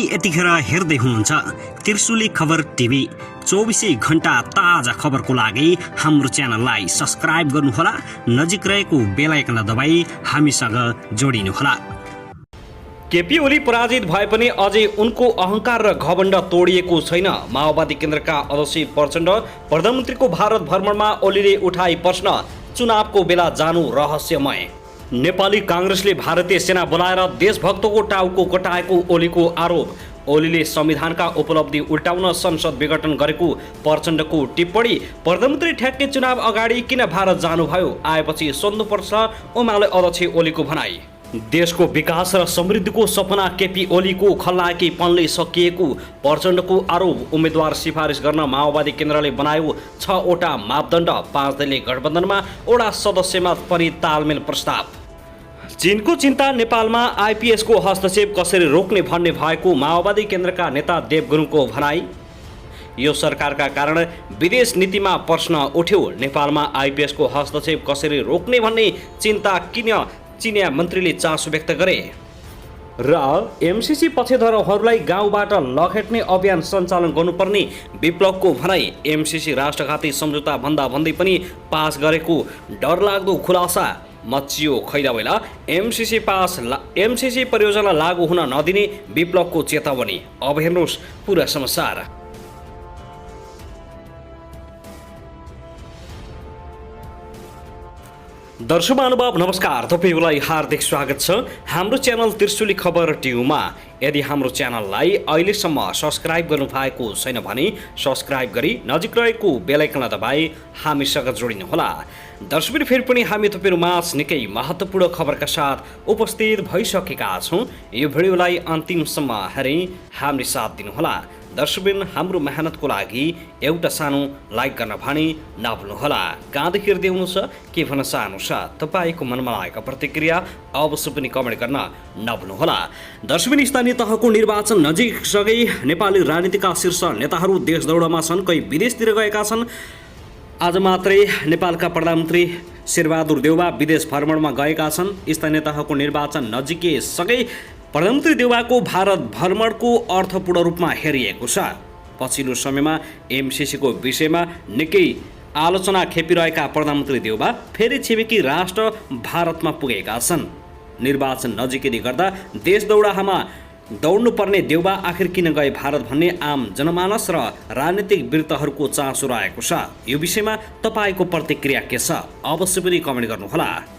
यतिखेर हेर्दै हुनुहुन्छ त्रिशुली खबर टिभी। 24 घण्टा ताजा खबरको लागि हाम्रो च्यानललाई सब्स्क्राइब गर्नुहोला, नजिक रहेको बेल आइकन दबाई हामीसँग जोडिनुहोला। केपी ओली पराजित भए पनि अझै उनको अहंकार र घमण्ड तोडिएको छैन। माओवादी केन्द्रका अध्यक्ष प्रचण्ड प्रधानमन्त्रीको भारत भ्रमणमा ओलीले उठाई प्रश्न, चुनावको बेला जानु रहस्यमय। नेपाली कांग्रेसले भारतीय सेना बोलाएर देशभक्तको टाउको कटाएको ओलीको आरोप। ओलीले संविधानका उपलब्धि उल्टाउन संसद विघटन गरेको प्रचण्डको टिप्पणी। प्रधानमन्त्री ठ्याक्कै चुनाव अगाडि किन भारत जानुभयो, आएपछि सोध्नुपर्छ एमाले अध्यक्ष ओलीको भनाई। देशको विकास र समृद्धिको सपना केपी ओलीको खल्लाकीपनले सकिएको प्रचण्डको आरोप। उम्मेदवार सिफारिस गर्न माओवादी केन्द्रले बनायो 6 वटा मापदण्ड। 5 दलीय गठबन्धनमा वडा सदस्यमा पनि तालमेल प्रस्ताव। चीनको चिन्ता, नेपालमा आइपीएसको हस्तक्षेप कसरी रोक्ने भन्ने भएको माओवादी केन्द्रका नेता देव गुरुङको भनाई। यो सरकारका कारण विदेश नीतिमा प्रश्न उठ्यो। नेपालमा आइपीएसको हस्तक्षेप कसरी रोक्ने भन्ने चिन्ता किन चिनिया मन्त्रीले चासो व्यक्त गरे। र एमसीसी पक्षधरहरूलाई गाउँबाट लखेट्ने अभियान सञ्चालन गर्नुपर्ने विप्लवको भनाई। एमसीसी राष्ट्रघाती सम्झौता भन्दै पनि पास गरेको डरलाग्दो खुलासा मचियो खैराबैला। एमसीसी परियोजना लागू हुन नदिने विप्लवको चेतावनी। अब हेर्नुहोस् पुरा समाचार। दर्शक महानुभाव नमस्कार, तपाईलाई हार्दिक स्वागत छ हाम्रो च्यानल त्रिशुली खबर टिभीमा। यदि हाम्रो च्यानललाई अहिलेसम्म सब्स्क्राइब गर्नुभएको छैन भने सब्स्क्राइब गरी नजिक रहेको बेल आइकन दबाई हामीसँग जोडिनुहोला। दर्शक फेरि पनि हामी तपाईहरुमाझ निकै महत्त्वपूर्ण खबरका साथ उपस्थित भइसकेका छौं। यो भिडियोलाई अन्तिमसम्म हेरी हाम्रो साथ दिनुहोला। दर्शकबिन हाम्रो मेहनतको लागि एउटा सानो लाइक गर्न भने नभुल्नुहोला। कहाँदेखि हेर्दै हुनुहुन्छ, के भन्न चाहनुहुन्छ, तपाईको मनमा लागेको प्रतिक्रिया अवश्य पनि कमेन्ट गर्न नभुल्नुहोला। दर्शकबिन स्थानीय तहको निर्वाचन नजिकसँगै नेपाली राजनीतिका शीर्ष नेताहरू देश दौडमा छन्, कोही विदेशतिर गएका छन्। आज मात्रै नेपालका प्रधानमन्त्री शेरबहादुर देउवा विदेश भ्रमणमा गएका छन्। स्थानीय तहको निर्वाचन नजिकैसँगै प्रधानमन्त्री देउवाको भारत भ्रमणको अर्थपूर्ण रूपमा हेरिएको छ। पछिल्लो समयमा एमसीसीको विषयमा निकै आलोचना खेपिरहेका प्रधानमन्त्री देउवा फेरि छिमेकी राष्ट्र भारतमा पुगेका छन्। निर्वाचन नजिकैले गर्दा देश दौडामा दौड्नुपर्ने देउवा आखिर किन गए भारत भन्ने आम जनमानस र राजनीतिक वृत्तहरूको चासो रहेको छ। यो विषयमा तपाईको प्रतिक्रिया के छ, अवश्य पनि कमेन्ट गर्नुहोला।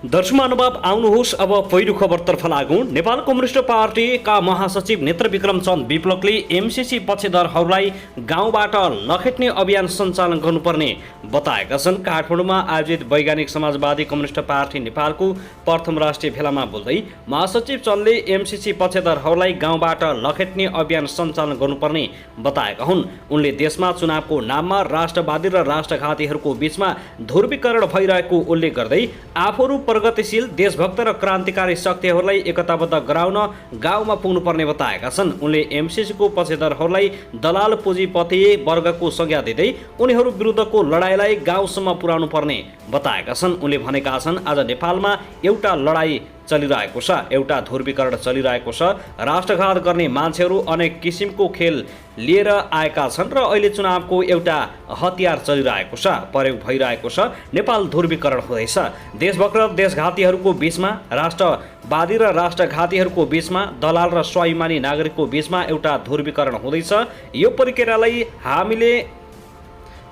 दर्शक महानुभाव आउनुहोस् अब पहिलो खबरतर्फ लागौं। नेपाल कम्युनिस्ट पार्टीका महासचिव नेत्र विक्रम चन्द विप्लवले एमसीसी पक्षधरहरूलाई गाउँबाट लखेट्ने अभियान सञ्चालन गर्नुपर्ने बताएका छन्। काठमाडौँमा आयोजित वैज्ञानिक समाजवादी कम्युनिस्ट पार्टी नेपालको प्रथम राष्ट्रिय भेलामा बोल्दै महासचिव चन्दले एमसीसी पक्षधरहरूलाई गाउँबाट लखेट्ने अभियान सञ्चालन गर्नुपर्ने बताएका हुन्। उनले देशमा चुनावको नाममा राष्ट्रवादी र राष्ट्रघातीहरूको बीचमा ध्रुवीकरण भइरहेको उल्लेख गर्दै आफूहरू प्रगतिशील देशभक्त र क्रान्तिकारी शक्तिहरूलाई एकताबद्ध गराउन गाउँमा पुग्नुपर्ने बताएका छन्। उनले एमसीसीको पक्षधरहरूलाई दलाल पुँजीपति वर्गको संज्ञा दिँदै उनीहरू विरुद्धको लडाईँलाई गाउँसम्म पुर्याउनु पर्ने बताएका छन्। उनले भनेका छन्, आज नेपालमा एउटा लडाईँ चलिरहेको छ, एउटा ध्रुवीकरण चलिरहेको छ। राष्ट्रघात गर्ने मान्छेहरू अनेक किसिमको खेल लिएर आएका छन् र अहिले चुनावको एउटा हतियार चलिरहेको छ, प्रयोग भइरहेको छ। नेपाल ध्रुवीकरण हुँदैछ। देशभक्त र देशघातीहरूको बीचमा, राष्ट्रवादी र राष्ट्रघातीहरूको बीचमा, दलाल र स्वाभिमानी नागरिकको बीचमा एउटा ध्रुवीकरण हुँदैछ। यो प्रक्रियालाई हामीले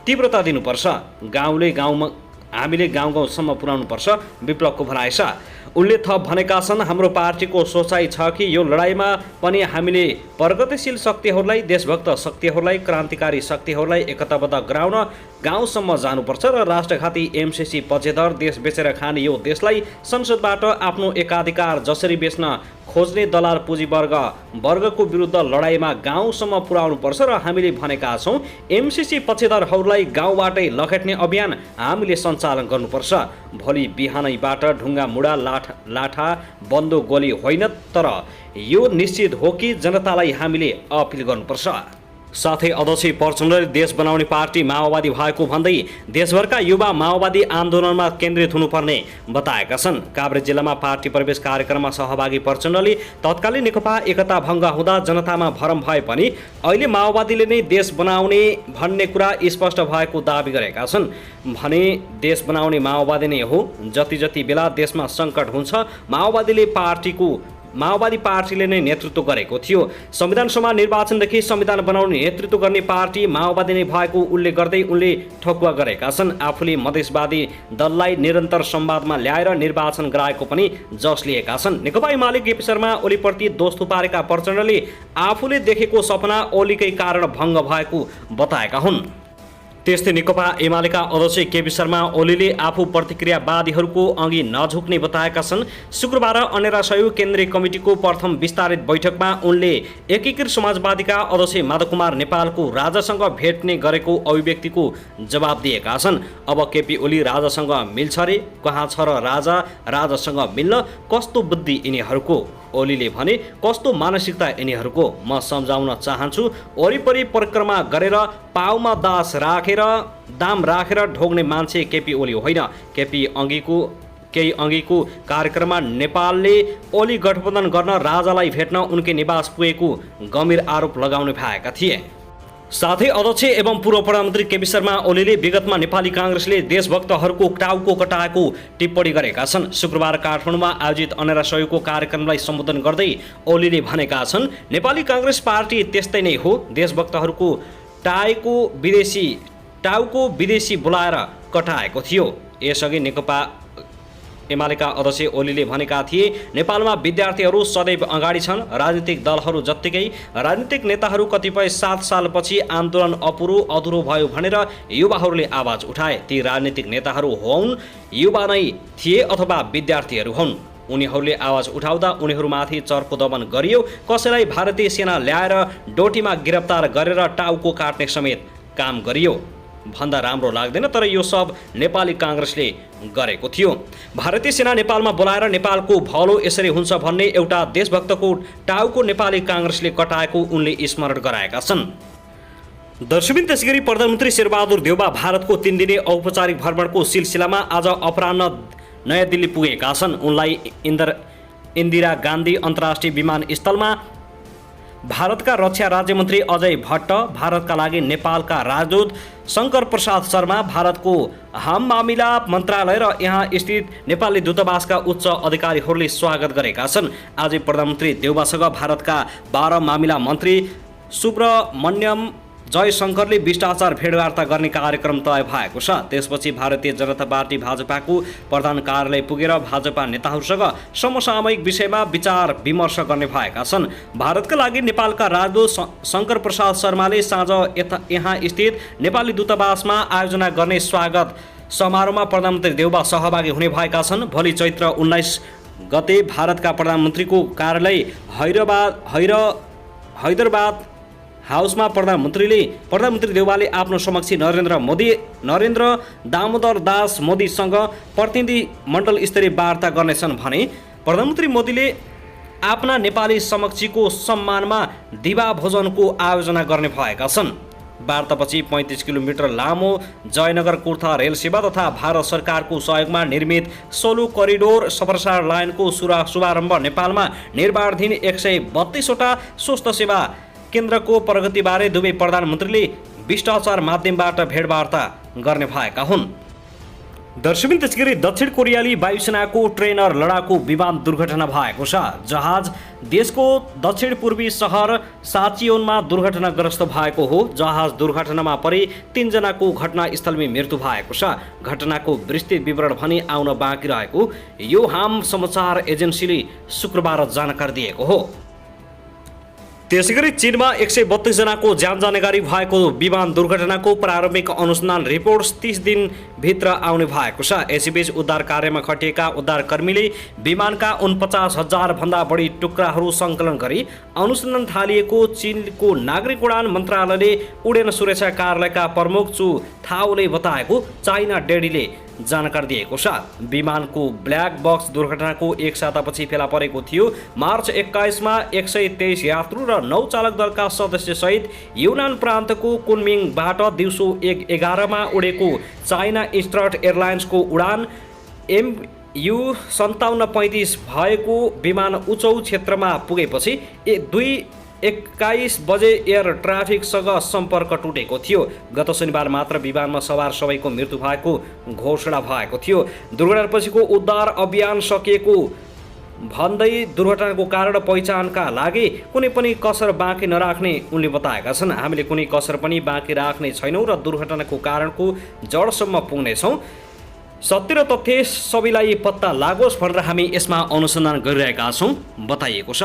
तीव्रता दिनुपर्छ। हामीले गाउँ गाउँसम्म पुर्याउनुपर्छ, विप्लवको भनाइ छ। उनले थप भनेका छन्, हाम्रो पार्टीको सोचाइ छ कि यो लडाईँमा पनि हामीले प्रगतिशील शक्तिहरूलाई, देशभक्त शक्तिहरूलाई, क्रान्तिकारी शक्तिहरूलाई एकताबद्ध गराउन गाउँसम्म जानुपर्छ र राष्ट्रघाती एमसीसी पक्षधर देश बेचेर खाने यो देशलाई संसदबाट आफ्नो एकाधिकार जसरी बेच्न खोज्ने दलाल पुँजी वर्गको विरुद्ध लडाईँमा गाउँसम्म पुर्याउनुपर्छ र हामीले भनेका छौँ एमसीसी पक्षधरहरूलाई गाउँबाटै लखेट्ने अभियान हामीले सञ्चालन गर्नुपर्छ। भोलि बिहानैबाट ढुङ्गा मुढा लाठा बन्दुक गोली होइन, तर यो निश्चित हो कि जनतालाई हामीले अपिल गर्नुपर्छ। साथै अध्यक्ष प्रचण्डले देश बनाउने पार्टी माओवादी भएको भन्दै देशभरका युवा माओवादी आन्दोलनमा केन्द्रित हुनुपर्ने बताएका छन्। काभ्रे जिल्लामा पार्टी प्रवेश कार्यक्रममा सहभागी प्रचण्डले तत्कालीन नेकपा एकता भङ्ग हुँदा जनतामा भरम भए पनि अहिले माओवादीले नै देश बनाउने भन्ने कुरा स्पष्ट भएको दाबी गरेका छन्। भने देश बनाउने माओवादी नै हो। जति जति बेला देशमा सङ्कट हुन्छ माओवादी पार्टीले नै नेतृत्व गरेको थियो। संविधान सभा निर्वाचनदेखि संविधान बनाउने नेतृत्व गर्ने पार्टी माओवादी नै भएको उल्लेख गर्दै उनले ठकुवा गरेका छन्। आफूले मधेसवादी दललाई निरन्तर संवादमा ल्याएर निर्वाचन गराएको पनि जस लिएका छन्। नेकपा एमाले केपी शर्मा ओलीप्रति दोष थुपारेका प्रचण्डले आफूले देखेको सपना ओलीकै कारण भङ्ग भएको बताएका हुन्। त्यस्तै नेकपा एमालेका अध्यक्ष केपी शर्मा ओलीले आफू प्रतिक्रियावादीहरूको अघि नझुक्ने बताएका छन्। शुक्रबार अनेरा सहयोग केन्द्रीय कमिटीको प्रथम विस्तारित बैठकमा उनले एकीकृत समाजवादीका अध्यक्ष माधव कुमार नेपालको राजासँग भेट्ने गरेको अभिव्यक्तिको जवाब दिएका छन्। अब केपी ओली राजासँग मिल्छ रे, कहाँ छ र राजासँग मिल्न? कस्तो बुद्धि यिनीहरूको? ओलीले भने कस्तो मानसिकता यिनीहरूको? म सम्झाउन चाहन्छु, वरिपरि परिक्रमा गरेर पाउमा दाम राखेर ढोग्ने मान्छे केपी ओली होइन। केही अघिको कार्यक्रममा नेपालले ओली गठबन्धन गर्न राजालाई भेट्न उनकै निवास पुगेको गम्भीर आरोप लगाउने भएका थिए। साथै अध्यक्ष एवं पूर्व प्रधानमन्त्री केपी शर्मा ओलीले विगतमा नेपाली काङ्ग्रेसले देशभक्तहरूको टाउको कटाएको टिप्पणी गरेका छन्। शुक्रबार काठमाडौँमा आयोजित अनेरा सहयोगको कार्यक्रमलाई सम्बोधन गर्दै ओलीले भनेका छन्, नेपाली काङ्ग्रेस पार्टी त्यस्तै नै हो। देशभक्तहरूको टाउको विदेशी बोलाएर कटाएको थियो। यसअघि नेकपा एमालेका अध्यक्ष ओलीले भनेका थिए, नेपालमा विद्यार्थीहरू सदैव अगाडि छन्। राजनीतिक दलहरू जत्तिकै राजनीतिक नेताहरू कतिपय 7 सालपछि आन्दोलन अधुरो भयो भनेर युवाहरूले आवाज उठाए। ती राजनीतिक नेताहरू हुन् युवा नै थिए अथवा विद्यार्थीहरू हुन्। उनीहरूले आवाज उठाउँदा उनीहरूमाथि चर्को दमन गरियो। कसैलाई भारतीय सेना ल्याएर डोटीमा गिरफ्तार गरेर टाउको काट्ने समेत काम गरियो भन्दा राम्रो लाग्दैन, तर यो सब नेपाली काङ्ग्रेसले गरेको थियो। भारतीय सेना नेपालमा बोलाएर नेपालको भलो यसरी हुन्छ भन्ने एउटा देशभक्तको टाउको नेपाली काङ्ग्रेसले कटाएको उनले स्मरण गराएका छन्। दर्शकबिन त्यसैगरी प्रधानमन्त्री शेरबहादुर देउबा भारतको 3 दिने औपचारिक भ्रमणको सिलसिलामा आज अपराह्न नयाँ दिल्ली पुगेका छन्। उनलाई इन्दिरा गान्धी अन्तर्राष्ट्रिय विमानस्थलमा भारतका रक्षा राज्यमन्त्री अजय भट्ट, भारतका लागि नेपालका राजदूत शङ्कर प्रसाद शर्मा, भारतको हाम मामिला मन्त्रालय र यहाँ स्थित नेपाली दूतावासका उच्च अधिकारीहरूले स्वागत गरेका छन्। आज प्रधानमन्त्री देउबासँग भारतका 12 मामिला मन्त्री सुब्रमण्यम जयशङ्करले शिष्टाचार भेटवार्ता गर्ने कार्यक्रम तय भएको छ। त्यसपछि भारतीय जनता पार्टी भाजपाको प्रधान कार्यालय पुगेर भाजपा नेताहरूसँग समसामयिक विषयमा विचार विमर्श गर्ने भएका छन्। भारतका लागि नेपालका राजदूत शङ्कर प्रसाद शर्माले साँझ यहाँ स्थित नेपाली दूतावासमा आयोजना गर्ने स्वागत समारोहमा प्रधानमन्त्री देउबा सहभागी हुने भएका छन्। भोलि चैत्र 19 गते भारतका प्रधानमन्त्रीको कार्यालय हैदराबाद हाउसमा प्रधानमन्त्री देउबाले आफ्नो समक्ष नरेन्द्र दामोदर दास मोदीसँग प्रतिनिधि मण्डल स्तरीय वार्ता गर्नेछन् भने प्रधानमन्त्री मोदीले आफ्ना नेपाली समकक्षीको सम्मानमा दिवा भोजनको आयोजना गर्ने भएका छन्। वार्तापछि 35 किलोमिटर लामो जयनगर कुर्था रेल सेवा तथा भारत सरकारको सहयोगमा निर्मित सोलु करिडोर सप्रसार लाइनको शुभारम्भ, नेपालमा निर्माणाधीन 132वटा स्वास्थ्य सेवा केन्द्रको प्रगतिबारे दुवै प्रधानमन्त्रीले शिष्टाचार माध्यमबाट भेटवार्ता गर्ने भएका हुन्। दर्शकबिन त्यसैगरी दक्षिण कोरियाली वायुसेनाको ट्रेनर लडाकु विमान दुर्घटना भएको छ। जहाज देशको दक्षिण पूर्वी सहर साचियोनमा दुर्घटनाग्रस्त भएको हो। जहाज दुर्घटनामा परि 3 जनाको घटनास्थलमै मृत्यु भएको छ। घटनाको विस्तृत विवरण भने आउन बाँकी रहेको यो हाम समाचार एजेन्सीले शुक्रबार जानकारी दिएको हो। त्यसैगरी चीनमा 132 जनाको ज्यान जाने गरी भएको विमान दुर्घटनाको प्रारम्भिक अनुसन्धान रिपोर्ट 30 दिनभित्र आउने भएको छ। यसैबीच उद्धार कार्यमा खटिएका उद्धारकर्मीले विमानका 49,000 भन्दा बढी टुक्राहरू सङ्कलन गरी अनुसन्धान थालिएको चीनको नागरिक उडान मन्त्रालयले उडेन सुरक्षा कार्यालयका प्रमुख चु थाओले बताएको चाइना डेलीले जानकारी दिएको छ। विमानको ब्ल्याक बक्स दुर्घटनाको एक सातापछि फेला परेको थियो। मार्च 21 मा 123 यात्रु र 9 चालक दलका सदस्यसहित युनान प्रान्तको कुनमिङबाट दिउँसो 1:11 मा उडेको चाइना इस्टर्न एयरलाइन्सको उडान MU5735 भएको विमान उचौ क्षेत्रमा पुगेपछि 2:21 बजे एयर ट्राफिकसँग सम्पर्क टुटेको थियो। गत शनिबार मात्र विमानमा सवार सबैको मृत्यु भएको घोषणा भएको थियो। दुर्घटनापछिको उद्धार अभियान सकिएको भन्दै दुर्घटनाको कारण पहिचानका लागि कुनै पनि कसर बाँकी नराख्ने उनले बताएका छन्। हामीले कुनै कसर पनि बाँकी राख्ने छैनौँ र दुर्घटनाको कारणको जडसम्म पुग्नेछौँ। सत्य र तथ्य सबैलाई पत्ता लागोस् भनेर हामी यसमा अनुसन्धान गरिरहेका छौँ बताइएको छ।